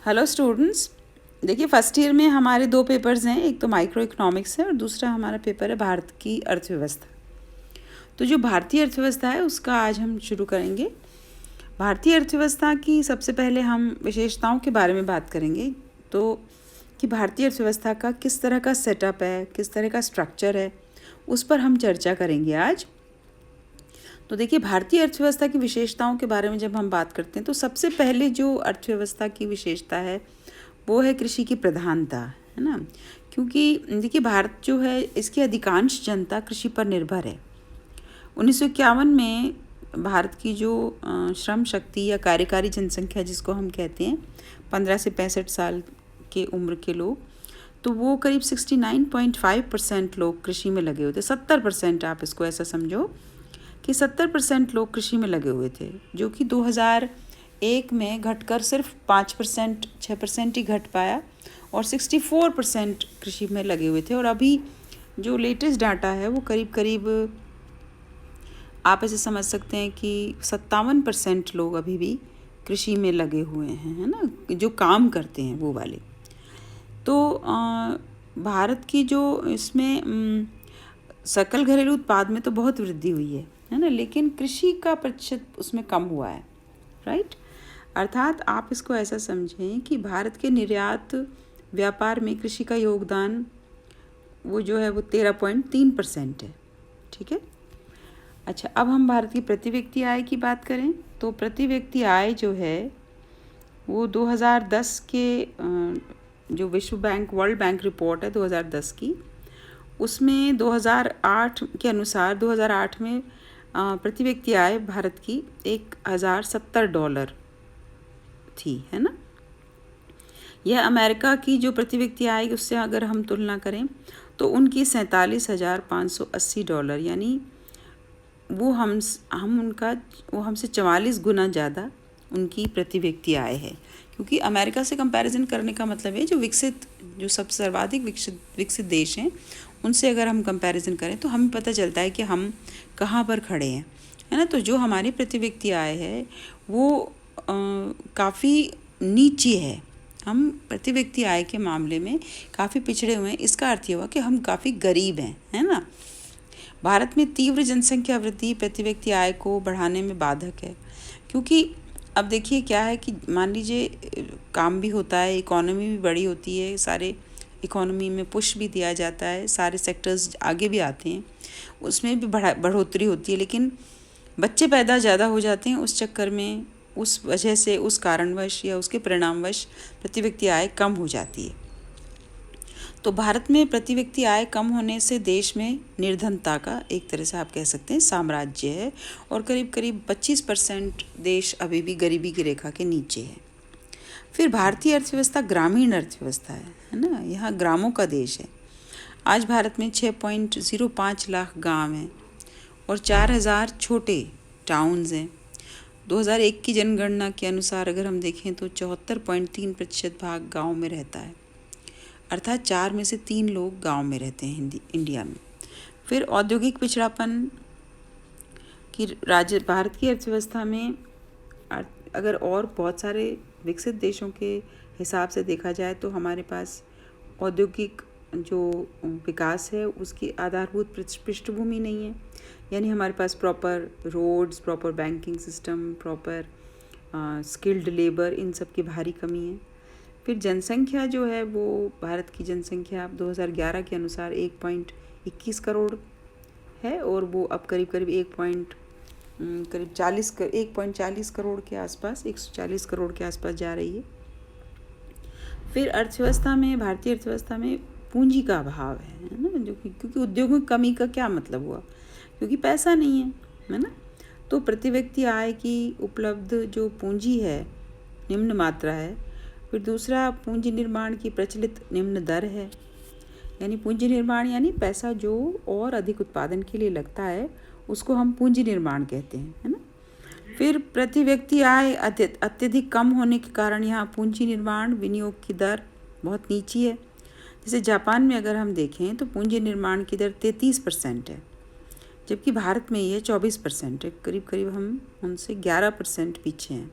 Hello students. देखिए first year में हमारे दो पेपर्स हैं, एक तो माइक्रो इकोनॉमिक्स है और दूसरा हमारा पेपर है भारत की अर्थव्यवस्था। तो जो भारतीय अर्थव्यवस्था है उसका आज हम शुरू करेंगे। भारतीय अर्थव्यवस्था की सबसे पहले हम विशेषताओं के बारे में बात करेंगे, तो कि भारतीय अर्थव्यवस्था का किस तरह का सेटअप है, किस तरह का स्ट्रक्चर है, उस पर हम चर्चा करेंगे आज। तो देखिए भारतीय अर्थव्यवस्था की विशेषताओं के बारे में जब हम बात करते हैं तो सबसे पहले जो अर्थव्यवस्था की विशेषता है वो है कृषि की प्रधानता, है ना। क्योंकि देखिए भारत जो है इसकी अधिकांश जनता कृषि पर निर्भर है। 1951 में भारत की जो श्रम शक्ति या कार्यकारी जनसंख्या जिसको हम कहते हैं 15 से 65 साल के उम्र के लोग, तो वो करीब 69.5% लोग कृषि में लगे हुए थे। 70%, आप इसको ऐसा समझो कि 70% लोग कृषि में लगे हुए थे, जो कि 2001 में घटकर सिर्फ 5%, 6% ही घट पाया और 64% कृषि में लगे हुए थे। और अभी जो लेटेस्ट डाटा है वो करीब करीब आप ऐसे समझ सकते हैं कि 57% लोग अभी भी कृषि में लगे हुए हैं, है ना, जो काम करते हैं वो वाले। तो भारत की जो इसमें सकल घरेलू उत्पाद में तो बहुत वृद्धि हुई है ना, लेकिन कृषि का प्रतिशत उसमें कम हुआ है, राइट। अर्थात आप इसको ऐसा समझें कि भारत के निर्यात व्यापार में कृषि का योगदान वो जो है वो 13.3% है, ठीक है। अच्छा, अब हम भारत की प्रति व्यक्ति आय की बात करें तो प्रति व्यक्ति आय जो है वो 2010 के जो विश्व बैंक वर्ल्ड बैंक रिपोर्ट है 2010 की, उसमें 2008 के अनुसार 2008 में प्रति व्यक्ति आय भारत की $1070 थी, है ना। यह अमेरिका की जो प्रति व्यक्ति आय उससे अगर हम तुलना करें तो उनकी $47,580, यानी वो हमसे 44 गुना ज़्यादा उनकी प्रति व्यक्ति आय है। क्योंकि अमेरिका से कंपैरिजन करने का मतलब है जो सबसे सर्वाधिक विकसित देश हैं उनसे अगर हम कंपैरिजन करें तो हमें पता चलता है कि हम कहाँ पर खड़े हैं, है ना। तो जो हमारी प्रति व्यक्ति आय है वो काफ़ी नीचे है। हम प्रति व्यक्ति आय के मामले में काफ़ी पिछड़े हुए हैं। इसका अर्थ ये हुआ कि हम काफ़ी गरीब हैं, है ना। भारत में तीव्र जनसंख्या वृद्धि प्रति व्यक्ति आय को बढ़ाने में बाधक है। क्योंकि अब देखिए क्या है कि मान लीजिए काम भी होता है, इकोनॉमी भी बड़ी होती है, सारे इकोनॉमी में पुश भी दिया जाता है, सारे सेक्टर्स आगे भी आते हैं, उसमें भी बढ़ोतरी होती है, लेकिन बच्चे पैदा ज़्यादा हो जाते हैं। उस चक्कर में, उस वजह से, उस कारणवश या उसके परिणामवश प्रति व्यक्ति आय कम हो जाती है। तो भारत में प्रति व्यक्ति आय कम होने से देश में निर्धनता का एक तरह से आप कह सकते हैं साम्राज्य है, और करीब करीब 25% देश अभी भी गरीबी की रेखा के नीचे है। फिर भारतीय अर्थव्यवस्था ग्रामीण अर्थव्यवस्था है ना, यहाँ ग्रामों का देश है। आज भारत में 6.05 लाख गांव हैं और 4000 छोटे टाउन्स हैं। 2001 की जनगणना के अनुसार अगर हम देखें तो 74.3% भाग गाँव में रहता है, अर्थात 4 में से 3 लोग गांव में रहते हैं इंडिया में। फिर औद्योगिक पिछड़ापन की भारत की अर्थव्यवस्था में अगर और बहुत सारे विकसित देशों के हिसाब से देखा जाए तो हमारे पास औद्योगिक जो विकास है उसकी आधारभूत पृष्ठभूमि नहीं है। यानी हमारे पास proper roads, proper banking system, proper skilled labour, इन सब की भारी कमी है। फिर जनसंख्या जो है वो भारत की जनसंख्या 2011 के अनुसार 1.21 करोड़ है और वो अब करीब 1.40 करोड़ के आसपास, 140 करोड़ के आसपास जा रही है। फिर भारतीय अर्थव्यवस्था में पूंजी का अभाव है ना, क्योंकि उद्योगों की कमी का क्या मतलब हुआ, क्योंकि पैसा नहीं है ना। तो प्रति व्यक्ति आय की उपलब्ध जो पूंजी है निम्न मात्रा है। फिर दूसरा, पूंजी निर्माण की प्रचलित निम्न दर है। यानी पूंजी निर्माण यानी पैसा जो और अधिक उत्पादन के लिए लगता है उसको हम पूंजी निर्माण कहते हैं, है ना। फिर प्रति व्यक्ति आय अत्यधिक कम होने के कारण यहाँ पूंजी निर्माण विनियोग की दर बहुत नीची है। जैसे जापान में अगर हम देखें तो पूंजी निर्माण की दर 33% है, जबकि भारत में ये 24% है। करीब करीब हम उनसे 11% पीछे हैं।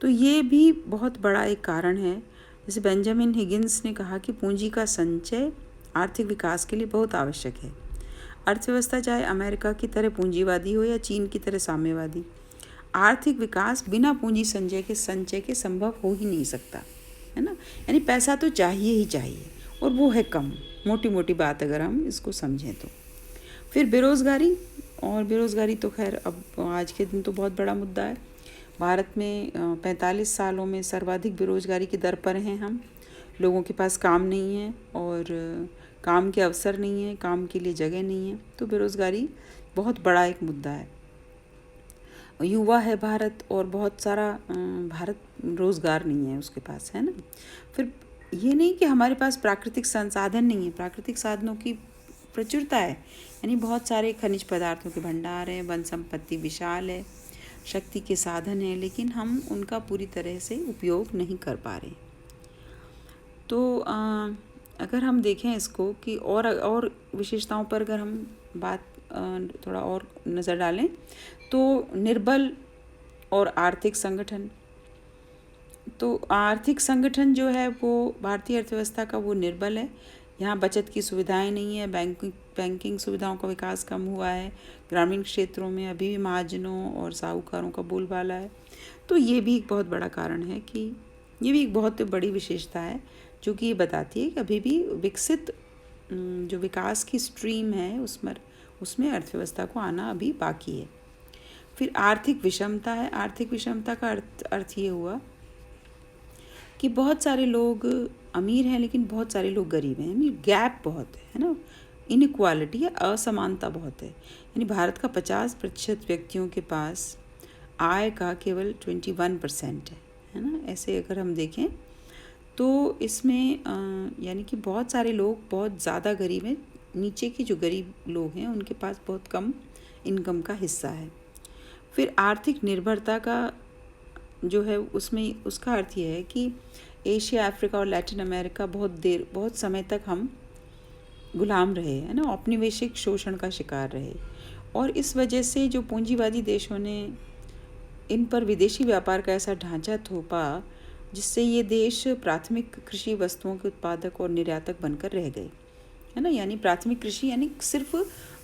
तो ये भी बहुत बड़ा एक कारण है। जैसे बेंजामिन हिगिंस ने कहा कि पूंजी का संचय आर्थिक विकास के लिए बहुत आवश्यक है। अर्थव्यवस्था चाहे अमेरिका की तरह पूंजीवादी हो या चीन की तरह साम्यवादी, आर्थिक विकास बिना पूंजी संचय के संभव हो ही नहीं सकता, है ना। यानी पैसा तो चाहिए ही चाहिए, और वो है कम, मोटी मोटी बात अगर हम इसको समझें तो। फिर बेरोज़गारी, और बेरोज़गारी तो खैर अब आज के दिन तो बहुत बड़ा मुद्दा है। भारत में 45 सालों में सर्वाधिक बेरोज़गारी की दर पर हैं हम। लोगों के पास काम नहीं है और काम के अवसर नहीं है, काम के लिए जगह नहीं है, तो बेरोज़गारी बहुत बड़ा एक मुद्दा है। युवा है भारत, और बहुत सारा भारत रोज़गार नहीं है उसके पास, है ना। फिर ये नहीं कि हमारे पास प्राकृतिक संसाधन नहीं है, प्राकृतिक साधनों की प्रचुरता है। यानी बहुत सारे खनिज पदार्थों के भंडार हैं, वन संपत्ति विशाल है, शक्ति के साधन हैं, लेकिन हम उनका पूरी तरह से उपयोग नहीं कर पा रहे। तो अगर हम देखें इसको कि और विशेषताओं पर अगर हम बात थोड़ा और नज़र डालें, तो निर्बल और आर्थिक संगठन। तो आर्थिक संगठन जो है वो भारतीय अर्थव्यवस्था का वो निर्बल है। यहाँ बचत की सुविधाएं नहीं है, बैंकिंग सुविधाओं का विकास कम हुआ है, ग्रामीण क्षेत्रों में अभी भी महाजनों और साहूकारों का बोलबाला है। तो ये भी एक बहुत बड़ा कारण है कि ये भी एक बहुत बड़ी विशेषता है जो कि ये बताती है कि अभी भी विकसित जो विकास की स्ट्रीम है उसमें अर्थव्यवस्था को आना अभी बाकी है। फिर आर्थिक विषमता है। आर्थिक विषमता का अर्थ ये हुआ कि बहुत सारे लोग अमीर हैं लेकिन बहुत सारे लोग गरीब हैं, यानी गैप बहुत है ना, इनइक्वालिटी या असमानता बहुत है। यानी भारत का 50% व्यक्तियों के पास आय का केवल 21% है ना। ऐसे अगर हम देखें तो इसमें यानी कि बहुत सारे लोग बहुत ज़्यादा गरीब हैं, नीचे के जो गरीब लोग हैं उनके पास बहुत कम इनकम का हिस्सा है। फिर आर्थिक निर्भरता का जो है उसमें उसका अर्थ ये है कि एशिया, अफ्रीका और लैटिन अमेरिका बहुत समय तक हम गुलाम रहे, है ना, औपनिवेशिक शोषण का शिकार रहे, और इस वजह से जो पूंजीवादी देशों ने इन पर विदेशी व्यापार का ऐसा ढांचा थोपा जिससे ये देश प्राथमिक कृषि वस्तुओं के उत्पादक और निर्यातक बनकर रह गए, है ना। यानी प्राथमिक कृषि यानी सिर्फ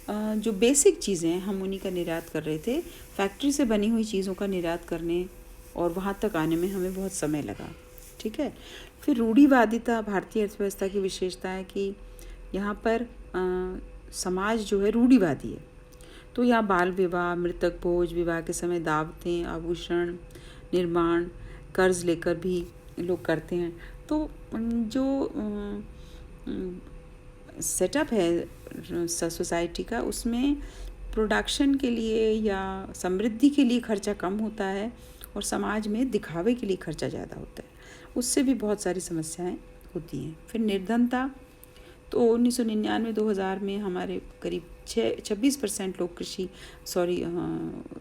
जो बेसिक चीज़ें हैं हम उन्हीं का निर्यात कर रहे थे। फैक्ट्री से बनी हुई चीज़ों का निर्यात करने और वहाँ तक आने में हमें बहुत समय लगा, ठीक है। फिर रूढ़िवादिता भारतीय अर्थव्यवस्था की विशेषता है कि यहाँ पर समाज जो है रूढ़िवादी है। तो यहाँ बाल विवाह, मृतक भोज, विवाह के समय दावतें, आभूषण निर्माण, कर्ज लेकर भी लोग करते हैं। तो जो सेटअप है सोसाइटी का, उसमें प्रोडक्शन के लिए या समृद्धि के लिए खर्चा कम होता है और समाज में दिखावे के लिए खर्चा ज़्यादा होता है, उससे भी बहुत सारी समस्याएं होती हैं। फिर निर्धनता, तो 1999-2000 में हमारे करीब 26% लोग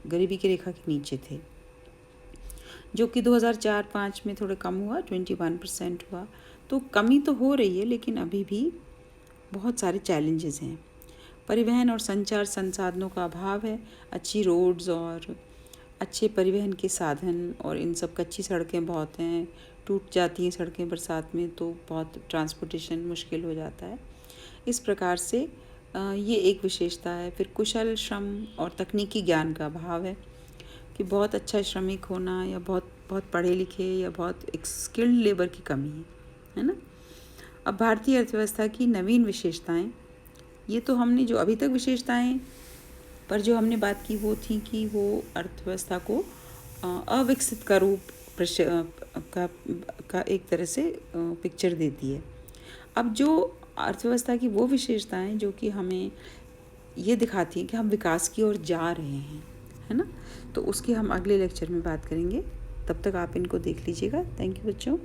गरीबी की रेखा के नीचे थे, जो कि 2004-05 में थोड़ा कम हुआ, 21% हुआ। तो कमी तो हो रही है लेकिन अभी भी बहुत सारे चैलेंजेस हैं। परिवहन और संचार संसाधनों का अभाव है, अच्छी रोड्स और अच्छे परिवहन के साधन और इन सब कच्ची सड़कें बहुत हैं, टूट जाती हैं सड़कें बरसात में, तो बहुत ट्रांसपोर्टेशन मुश्किल हो जाता है। इस प्रकार से ये एक विशेषता है। फिर कुशल श्रम और तकनीकी ज्ञान का अभाव है कि बहुत अच्छा श्रमिक होना या बहुत पढ़े लिखे या बहुत एक स्किल्ड लेबर की कमी है ना। अब भारतीय अर्थव्यवस्था की नवीन विशेषताएं, ये तो हमने जो अभी तक विशेषताएं पर जो हमने बात की वो थी कि वो अर्थव्यवस्था को अविकसित का रूप का एक तरह से पिक्चर देती है। अब जो अर्थव्यवस्था की वो विशेषताएं जो कि हमें ये दिखाती हैं कि हम विकास की ओर जा रहे हैं, है ना, तो उसकी हम अगले लेक्चर में बात करेंगे। तब तक आप इनको देख लीजिएगा। थैंक यू बच्चों।